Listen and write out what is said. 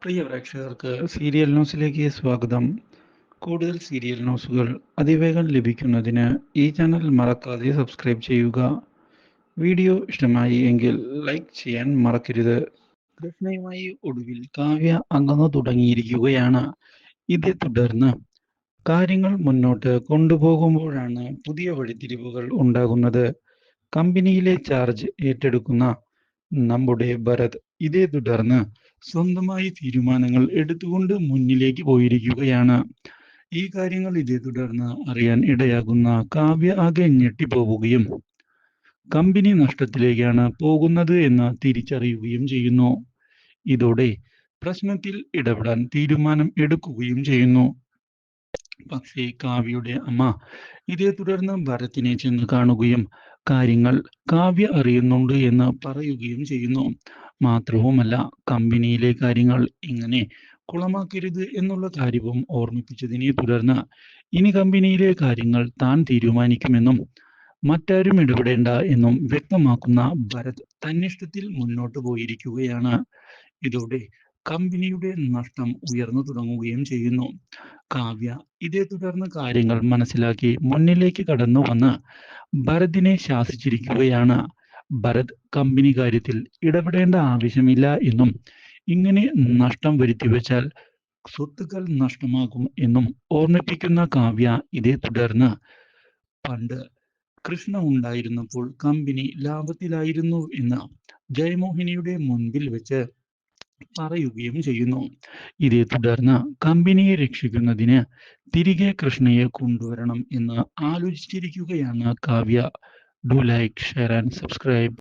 പ്രിയ പ്രേക്ഷകർക്ക് സീരിയൽ ന്യൂസിലേക്ക് സ്വാഗതം. കൂടുതൽ സീരിയൽ ന്യൂസുകൾ അതിവേഗം ലഭിക്കുന്നതിന് ഈ ചാനൽ മറക്കാതെ സബ്സ്ക്രൈബ് ചെയ്യുക. വീഡിയോ ഇഷ്ടമായി എങ്കിൽ ലൈക്ക് ചെയ്യാൻ മറക്കരുത്. കൃഷ്ണയുമായി ഒടുവിൽ കാവ്യ അകന്നു തുടങ്ങിയിരിക്കുകയാണ്. ഇതേ തുടർന്ന് കാര്യങ്ങൾ മുന്നോട്ട് കൊണ്ടുപോകുമ്പോഴാണ് പുതിയ വഴിത്തിരിവുകൾ ഉണ്ടാകുന്നത്. കമ്പനിയിലെ ചാർജ് ഏറ്റെടുക്കുന്ന നമ്മുടെ ഭരത് ഇതേ തുടർന്ന് സ്വന്തമായി തീരുമാനങ്ങൾ എടുത്തുകൊണ്ട് മുന്നിലേക്ക് പോയിരിക്കുകയാണ്. ഈ കാര്യങ്ങൾ ഇതേ തുടർന്ന് അറിയാൻ ഇടയാകുന്ന കാവ്യ ആകെ ഞെട്ടിപ്പോവുകയും കമ്പനി നഷ്ടത്തിലേക്കാണ് പോകുന്നത് എന്ന് തിരിച്ചറിയുകയും ചെയ്യുന്നു. ഇതോടെ പ്രശ്നത്തിൽ ഇടപെടാൻ തീരുമാനം എടുക്കുകയും ചെയ്യുന്നു. പക്ഷേ കാവ്യയുടെ അമ്മ ഇതേ തുടർന്ന് ഭരത്തിനെ ചെന്ന് കാണുകയും കാര്യങ്ങൾ കാവ്യ അറിയുന്നുണ്ട് എന്ന് പറയുകയും ചെയ്യുന്നു. മാത്രവുമല്ല, കമ്പനിയിലെ കാര്യങ്ങൾ ഇങ്ങനെ കുളമാക്കരുത് എന്നുള്ള കാര്യവും ഓർമ്മിപ്പിച്ചതിനെ തുടർന്ന് ഇനി കമ്പനിയിലെ കാര്യങ്ങൾ താൻ തീരുമാനിക്കുമെന്നും മറ്റാരും ഇടപെടേണ്ട എന്നും വ്യക്തമാക്കുന്ന ഭരത് തന്നിഷ്ടത്തിൽ മുന്നോട്ട് പോയിരിക്കുകയാണ്. ഇതോടെ കമ്പനിയുടെ നഷ്ടം ഉയർന്നു തുടങ്ങുകയും ചെയ്യുന്നു. കാവ്യ ഇതേ തുടർന്ന് കാര്യങ്ങൾ മനസ്സിലാക്കി മുന്നിലേക്ക് കടന്നു വന്ന് ഭരതിനെ ശാസിച്ചിരിക്കുകയാണ്. ഭരത് കമ്പനി കാര്യത്തിൽ ഇടപെടേണ്ട ആവശ്യമില്ല എന്നും ഇങ്ങനെ നഷ്ടം വരുത്തിവെച്ചാൽ സ്വത്തുക്കൾ നഷ്ടമാകും എന്നും ഓർമ്മിപ്പിക്കുന്ന കാവ്യ ഇതേ തുടർന്ന് പണ്ട് കൃഷ്ണ ഉണ്ടായിരുന്നപ്പോൾ കമ്പനി ലാഭത്തിലായിരുന്നു എന്ന് ജയമോഹിനിയുടെ മുൻപിൽ വെച്ച് പറയുകയും ചെയ്യുന്നു. ഇതേ തുടർന്ന് കമ്പനിയെ രക്ഷിക്കുന്നതിന് തിരികെ കൃഷ്ണയെ കൊണ്ടുവരണം എന്ന് ആലോചിച്ചിരിക്കുകയാണ് Kavya. Do like, share and subscribe.